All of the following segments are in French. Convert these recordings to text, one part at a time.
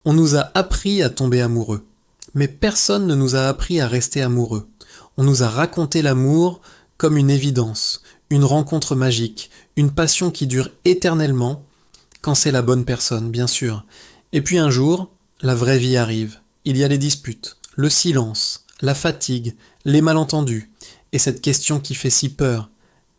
On nous a appris à tomber amoureux, mais personne ne nous a appris à rester amoureux. On nous a raconté l'amour comme une évidence, une rencontre magique, une passion qui dure éternellement, quand c'est la bonne personne, bien sûr. Et puis un jour, la vraie vie arrive. Il y a les disputes, le silence, la fatigue, les malentendus, et cette question qui fait si peur.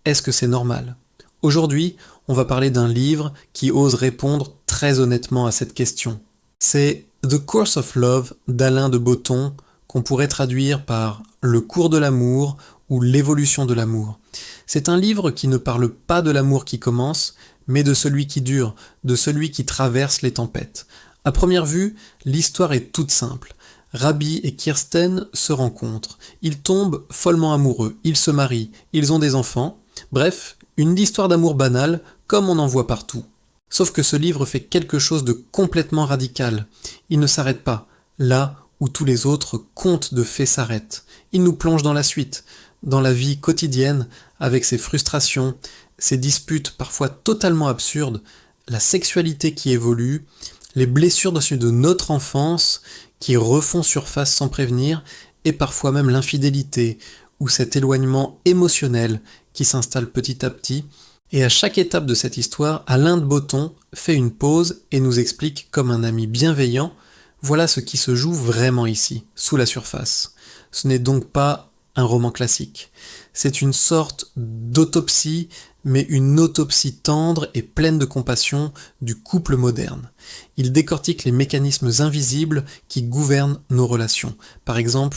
Est-ce que c'est normal ? Aujourd'hui, on va parler d'un livre qui ose répondre très honnêtement à cette question. C'est The Course of Love d'Alain de Botton, qu'on pourrait traduire par Le cours de l'amour ou L'évolution de l'amour. C'est un livre qui ne parle pas de l'amour qui commence, mais de celui qui dure, de celui qui traverse les tempêtes. À première vue, l'histoire est toute simple. Rabbi et Kirsten se rencontrent, ils tombent follement amoureux, ils se marient, ils ont des enfants, bref, une histoire d'amour banale comme on en voit partout. Sauf que ce livre fait quelque chose de complètement radical. Il ne s'arrête pas, là où tous les autres contes de fées s'arrêtent. Il nous plonge dans la suite, dans la vie quotidienne, avec ses frustrations, ses disputes parfois totalement absurdes, la sexualité qui évolue, les blessures de notre enfance qui refont surface sans prévenir, et parfois même l'infidélité, ou cet éloignement émotionnel qui s'installe petit à petit. Et à chaque étape de cette histoire, Alain de Botton fait une pause et nous explique comme un ami bienveillant, voilà ce qui se joue vraiment ici, sous la surface. Ce n'est donc pas un roman classique. C'est une sorte d'autopsie, mais une autopsie tendre et pleine de compassion du couple moderne. Il décortique les mécanismes invisibles qui gouvernent nos relations. Par exemple,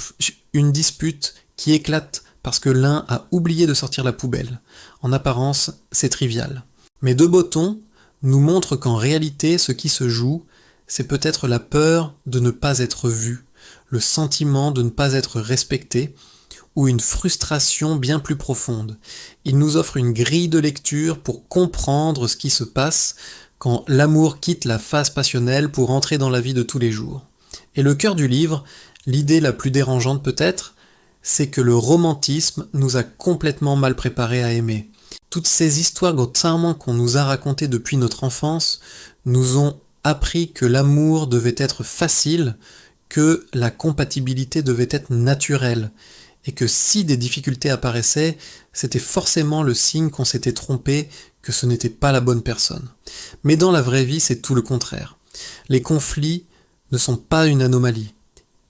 une dispute qui éclate parce que l'un a oublié de sortir la poubelle. En apparence, c'est trivial. Mais de Botton nous montre qu'en réalité, ce qui se joue, c'est peut-être la peur de ne pas être vu, le sentiment de ne pas être respecté, ou une frustration bien plus profonde. Il nous offre une grille de lecture pour comprendre ce qui se passe quand l'amour quitte la phase passionnelle pour entrer dans la vie de tous les jours. Et le cœur du livre, l'idée la plus dérangeante peut-être, c'est que le romantisme nous a complètement mal préparés à aimer. Toutes ces histoires Gottsarman qu'on nous a racontées depuis notre enfance nous ont appris que l'amour devait être facile, que la compatibilité devait être naturelle, et que si des difficultés apparaissaient, c'était forcément le signe qu'on s'était trompé, que ce n'était pas la bonne personne. Mais dans la vraie vie, c'est tout le contraire. Les conflits ne sont pas une anomalie,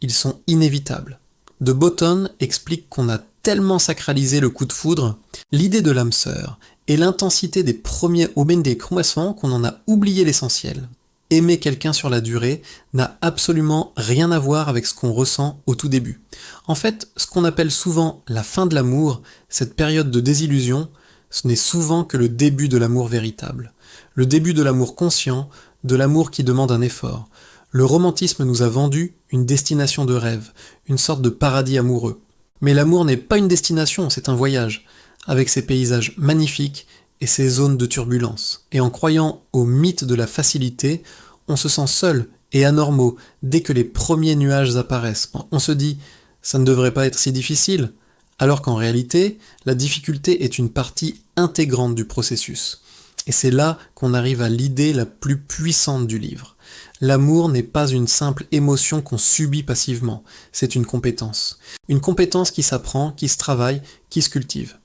ils sont inévitables. De Botton explique qu'on a tellement sacralisé le coup de foudre, l'idée de l'âme sœur et l'intensité des premiers des croissants qu'on en a oublié l'essentiel. Aimer quelqu'un sur la durée n'a absolument rien à voir avec ce qu'on ressent au tout début. En fait, ce qu'on appelle souvent la fin de l'amour, cette période de désillusion, ce n'est souvent que le début de l'amour véritable. Le début de l'amour conscient, de l'amour qui demande un effort. Le romantisme nous a vendu une destination de rêve, une sorte de paradis amoureux. Mais l'amour n'est pas une destination, c'est un voyage, avec ses paysages magnifiques et ses zones de turbulence. Et en croyant au mythe de la facilité, on se sent seul et anormaux dès que les premiers nuages apparaissent. On se dit « ça ne devrait pas être si difficile », alors qu'en réalité, la difficulté est une partie intégrante du processus. Et c'est là qu'on arrive à l'idée la plus puissante du livre. L'amour n'est pas une simple émotion qu'on subit passivement, c'est une compétence. Une compétence qui s'apprend, qui se travaille, qui se cultive.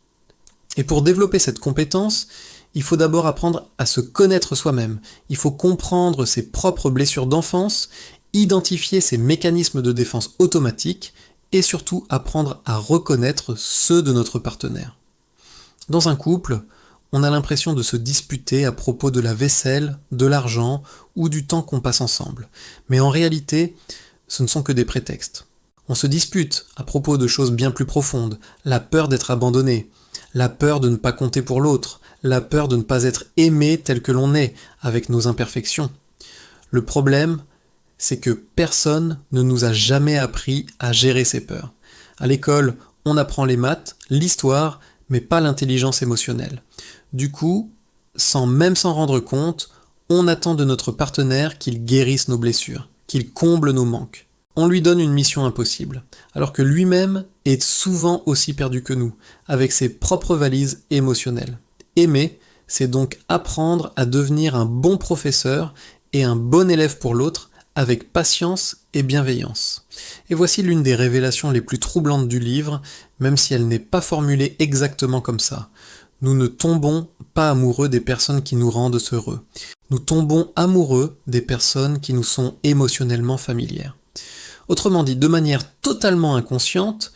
Et pour développer cette compétence, il faut d'abord apprendre à se connaître soi-même. Il faut comprendre ses propres blessures d'enfance, identifier ses mécanismes de défense automatiques et surtout apprendre à reconnaître ceux de notre partenaire. Dans un couple, on a l'impression de se disputer à propos de la vaisselle, de l'argent ou du temps qu'on passe ensemble. Mais en réalité, ce ne sont que des prétextes. On se dispute à propos de choses bien plus profondes, la peur d'être abandonné, la peur de ne pas compter pour l'autre, la peur de ne pas être aimé tel que l'on est, avec nos imperfections. Le problème, c'est que personne ne nous a jamais appris à gérer ces peurs. À l'école, on apprend les maths, l'histoire, mais pas l'intelligence émotionnelle. Du coup, sans même s'en rendre compte, on attend de notre partenaire qu'il guérisse nos blessures, qu'il comble nos manques. On lui donne une mission impossible, alors que lui-même est souvent aussi perdu que nous, avec ses propres valises émotionnelles. Aimer, c'est donc apprendre à devenir un bon professeur et un bon élève pour l'autre, avec patience et bienveillance. Et voici l'une des révélations les plus troublantes du livre, même si elle n'est pas formulée exactement comme ça. Nous ne tombons pas amoureux des personnes qui nous rendent heureux. Nous tombons amoureux des personnes qui nous sont émotionnellement familières. Autrement dit, de manière totalement inconsciente,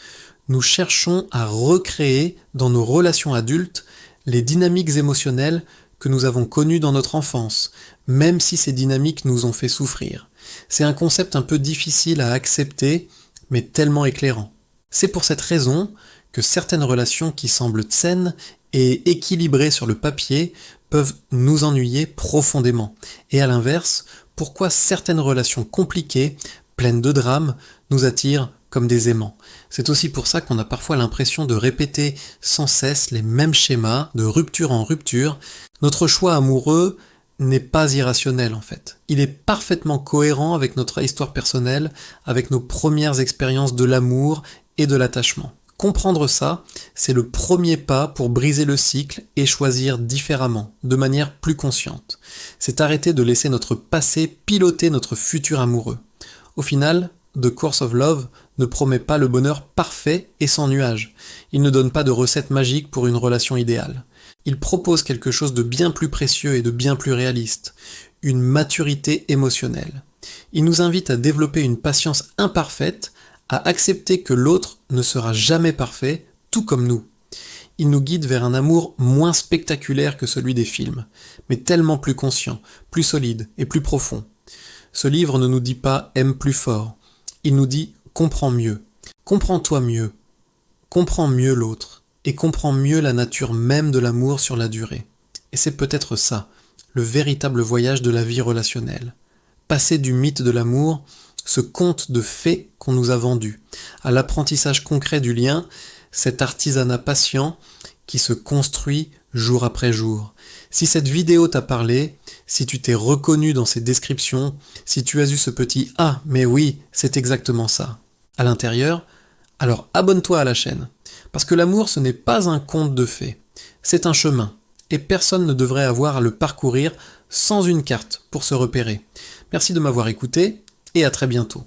nous cherchons à recréer dans nos relations adultes les dynamiques émotionnelles que nous avons connues dans notre enfance, même si ces dynamiques nous ont fait souffrir. C'est un concept un peu difficile à accepter, mais tellement éclairant. C'est pour cette raison que certaines relations qui semblent saines et équilibrées sur le papier peuvent nous ennuyer profondément. Et à l'inverse, pourquoi certaines relations compliquées, pleines de drames, nous attirent comme des aimants. C'est aussi pour ça qu'on a parfois l'impression de répéter sans cesse les mêmes schémas, de rupture en rupture. Notre choix amoureux n'est pas irrationnel en fait. Il est parfaitement cohérent avec notre histoire personnelle, avec nos premières expériences de l'amour et de l'attachement. Comprendre ça, c'est le premier pas pour briser le cycle et choisir différemment, de manière plus consciente. C'est arrêter de laisser notre passé piloter notre futur amoureux. Au final, The Course of Love ne promet pas le bonheur parfait et sans nuages. Il ne donne pas de recette magique pour une relation idéale. Il propose quelque chose de bien plus précieux et de bien plus réaliste, une maturité émotionnelle. Il nous invite à développer une patience imparfaite, à accepter que l'autre ne sera jamais parfait, tout comme nous. Il nous guide vers un amour moins spectaculaire que celui des films, mais tellement plus conscient, plus solide et plus profond. Ce livre ne nous dit pas « aime plus fort », il nous dit « comprends mieux ». Comprends-toi mieux, comprends mieux l'autre, et comprends mieux la nature même de l'amour sur la durée. Et c'est peut-être ça, le véritable voyage de la vie relationnelle. Passer du mythe de l'amour, ce conte de fées qu'on nous a vendu, à l'apprentissage concret du lien, cet artisanat patient qui se construit jour après jour. Si cette vidéo t'a parlé, si tu t'es reconnu dans ces descriptions, si tu as eu ce petit « Ah, mais oui, c'est exactement ça » à l'intérieur, alors abonne-toi à la chaîne. Parce que l'amour, ce n'est pas un conte de fées, c'est un chemin, et personne ne devrait avoir à le parcourir sans une carte pour se repérer. Merci de m'avoir écouté, et à très bientôt.